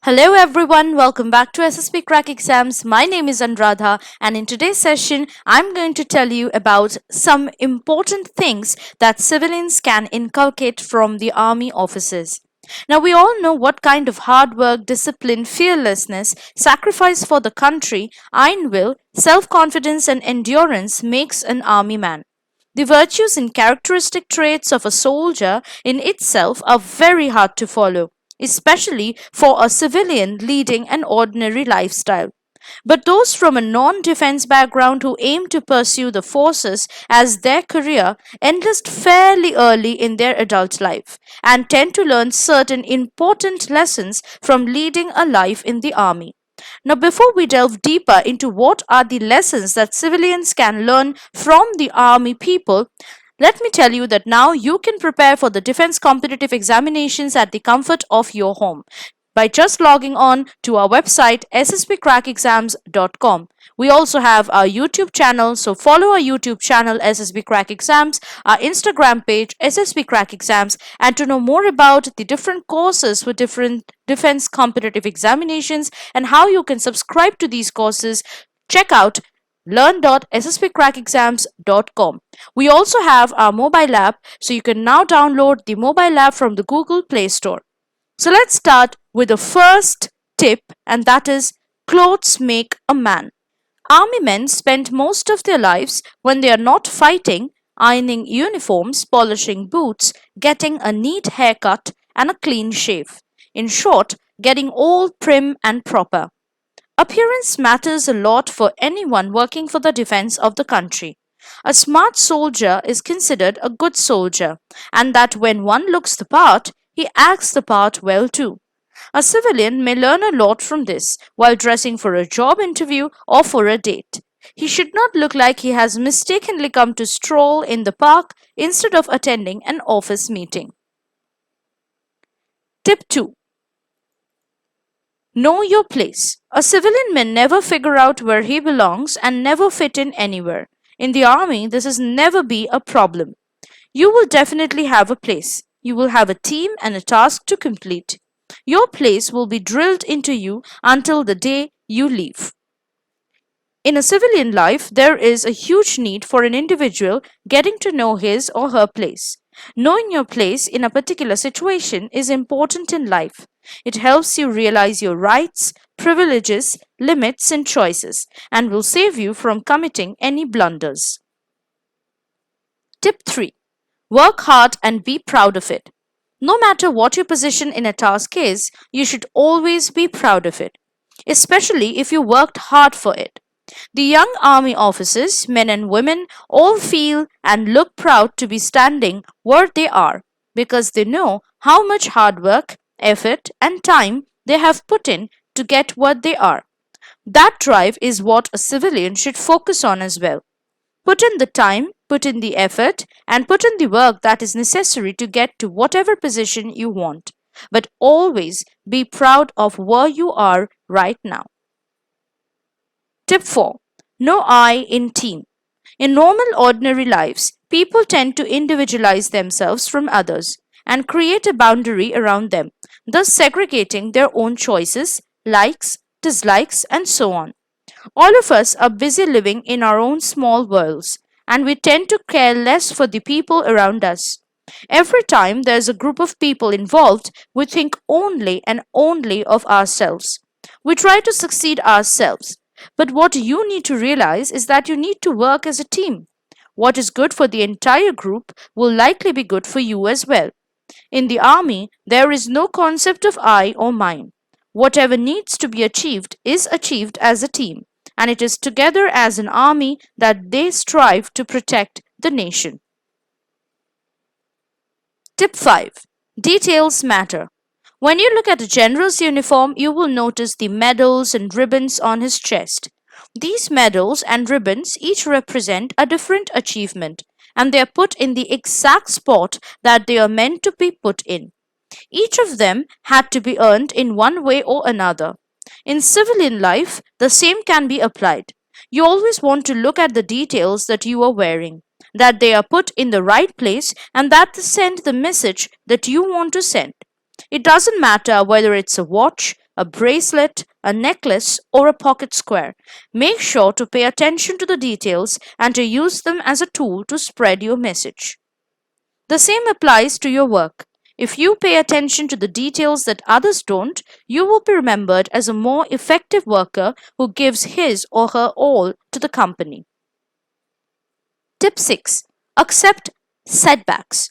Hello everyone, welcome back to SSB Crack Exams. My name is Anuradha, and in today's session I'm going to tell you about some important things that civilians can inculcate from the army officers. Now we all know what kind of hard work, discipline, fearlessness, sacrifice for the country, iron will, self-confidence and endurance makes an army man. The virtues and characteristic traits of a soldier in itself are very hard to follow, especially for a civilian leading an ordinary lifestyle. But those from a non defense background who aim to pursue the forces as their career enlist fairly early in their adult life and tend to learn certain important lessons from leading a life in the army. Now, before we delve deeper into what are the lessons that civilians can learn from the army people, let me tell you that now you can prepare for the defense competitive examinations at the comfort of your home by just logging on to our website SSBCrackExams.com. We also have our YouTube channel, so follow our YouTube channel SSB Crack Exams, our Instagram page SSB Crack Exams, and to know more about the different courses for different defense competitive examinations and how you can subscribe to these courses, check out learn.ssbcrackexams.com. We also have our mobile app, so you can now download the mobile app from the Google Play Store. So let's start with the first tip, and that is clothes make a man. Army men spend most of their lives when they are not fighting, ironing uniforms, polishing boots, getting a neat haircut, and a clean shave. In short, getting all prim and proper. Appearance matters a lot for anyone working for the defense of the country. A smart soldier is considered a good soldier, and that when one looks the part, he acts the part well too. A civilian may learn a lot from this while dressing for a job interview or for a date. He should not look like he has mistakenly come to stroll in the park instead of attending an office meeting. Tip 2. Know your place. A civilian may never figure out where he belongs and never fit in anywhere. In the army, this is never be a problem. You will definitely have a place. You will have a team and a task to complete. Your place will be drilled into you until the day you leave. In a civilian life, there is a huge need for an individual getting to know his or her place. Knowing your place in a particular situation is important in life. It helps you realize your rights, privileges, limits, and choices, and will save you from committing any blunders. Tip 3. Work hard and be proud of it. No matter what your position in a task is, you should always be proud of it, especially if you worked hard for it. The young army officers, men and women, all feel and look proud to be standing where they are because they know how much hard work, effort, and time they have put in to get what they are. That drive is what a civilian should focus on as well. Put in the time, put in the effort, and put in the work that is necessary to get to whatever position you want. But always be proud of where you are right now. Tip 4. No I in team. In normal ordinary lives, people tend to individualize themselves from others and create a boundary around them, thus segregating their own choices, likes, dislikes, and so on. All of us are busy living in our own small worlds, and we tend to care less for the people around us. Every time there's a group of people involved, we think only and only of ourselves. We try to succeed ourselves. But what you need to realize is that you need to work as a team. What is good for the entire group will likely be good for you as well. In the army, there is no concept of I or mine. Whatever needs to be achieved is achieved as a team, and it is together as an army that they strive to protect the nation. Tip 5. Details matter. When you look at a general's uniform, you will notice the medals and ribbons on his chest. These medals and ribbons each represent a different achievement, and they are put in the exact spot that they are meant to be put in. Each of them had to be earned in one way or another. In civilian life, the same can be applied. You always want to look at the details that you are wearing, that they are put in the right place, and that they send the message that you want to send. It doesn't matter whether it's a watch, a bracelet, a necklace, or a pocket square. Make sure to pay attention to the details and to use them as a tool to spread your message. The same applies to your work. If you pay attention to the details that others don't, you will be remembered as a more effective worker who gives his or her all to the company. Tip 6. Accept setbacks.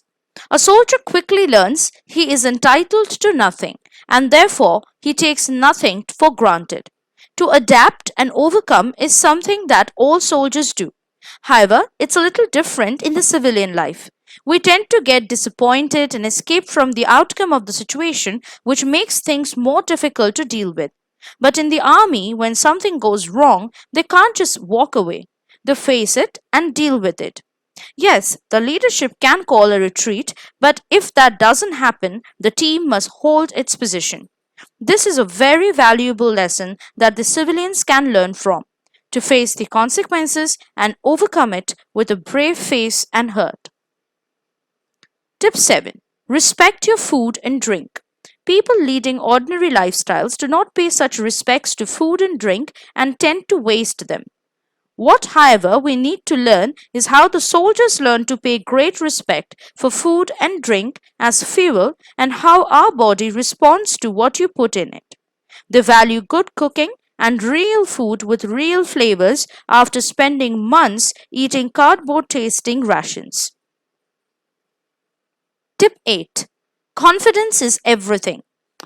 A soldier quickly learns he is entitled to nothing and therefore he takes nothing for granted. To adapt and overcome is something that all soldiers do. However, it's a little different in the civilian life. We tend to get disappointed and escape from the outcome of the situation, which makes things more difficult to deal with. But in the army, when something goes wrong, they can't just walk away. They face it and deal with it. Yes, the leadership can call a retreat, but if that doesn't happen, the team must hold its position. This is a very valuable lesson that the civilians can learn from, to face the consequences and overcome it with a brave face and heart. Tip 7. Respect your food and drink. People leading ordinary lifestyles do not pay such respects to food and drink and tend to waste them. What, however, we need to learn is how the soldiers learn to pay great respect for food and drink as fuel and how our body responds to what you put in it. They value good cooking and real food with real flavors after spending months eating cardboard tasting rations. Tip 8. Confidence is everything.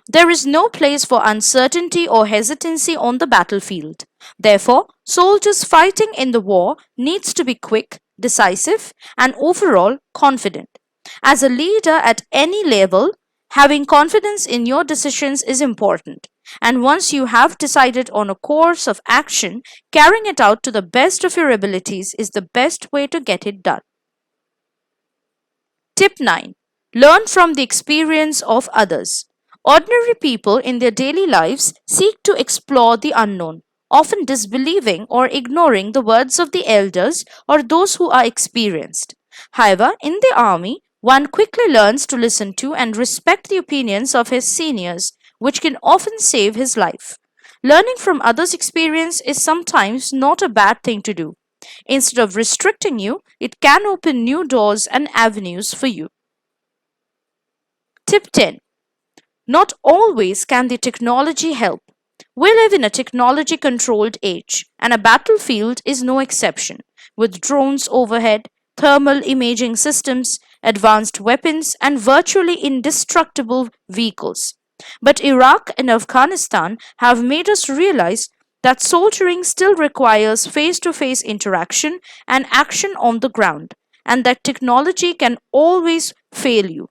There is no place for uncertainty or hesitancy on the battlefield. Therefore, soldiers fighting in the war needs to be quick, decisive, and overall confident. As a leader at any level, having confidence in your decisions is important. And once you have decided on a course of action, carrying it out to the best of your abilities is the best way to get it done. Tip 9. Learn from the experience of others. Ordinary people in their daily lives seek to explore the unknown, often disbelieving or ignoring the words of the elders or those who are experienced. However, in the army, one quickly learns to listen to and respect the opinions of his seniors, which can often save his life. Learning from others' experience is sometimes not a bad thing to do. Instead of restricting you, it can open new doors and avenues for you. Tip 10. Not always can the technology help. We live in a technology controlled age, and a battlefield is no exception, with drones overhead, thermal imaging systems, advanced weapons, and virtually indestructible vehicles. But Iraq and Afghanistan have made us realize that soldiering still requires face to face interaction and action on the ground, and that technology can always fail you.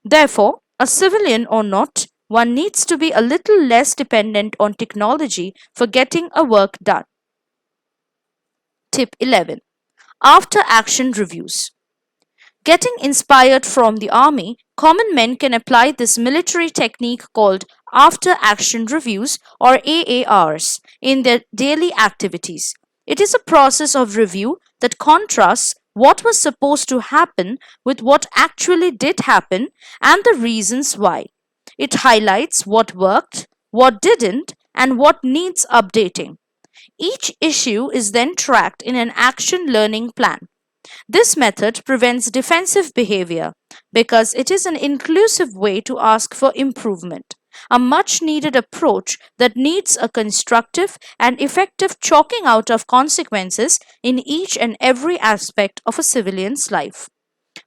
Therefore, a civilian or not, one needs to be a little less dependent on technology for getting a work done. Tip 11. After action reviews. Getting inspired from the army, common men can apply this military technique called after action reviews or AARs in their daily activities. It is a process of review that contrasts what was supposed to happen with what actually did happen and the reasons why. It highlights what worked, what didn't, and what needs updating. Each issue is then tracked in an action learning plan. This method prevents defensive behavior because it is an inclusive way to ask for improvement, a much needed approach that needs a constructive and effective chalking out of consequences in each and every aspect of a civilian's life.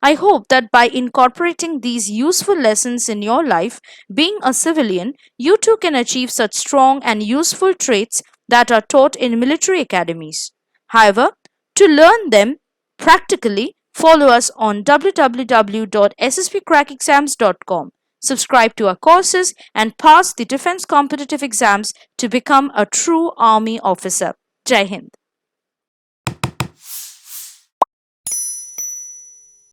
I hope that by incorporating these useful lessons in your life, being a civilian, you too can achieve such strong and useful traits that are taught in military academies. However, to learn them practically, follow us on www.ssbcrackexams.com. Subscribe to our courses and pass the defense competitive exams to become a true army officer. Jai Hind.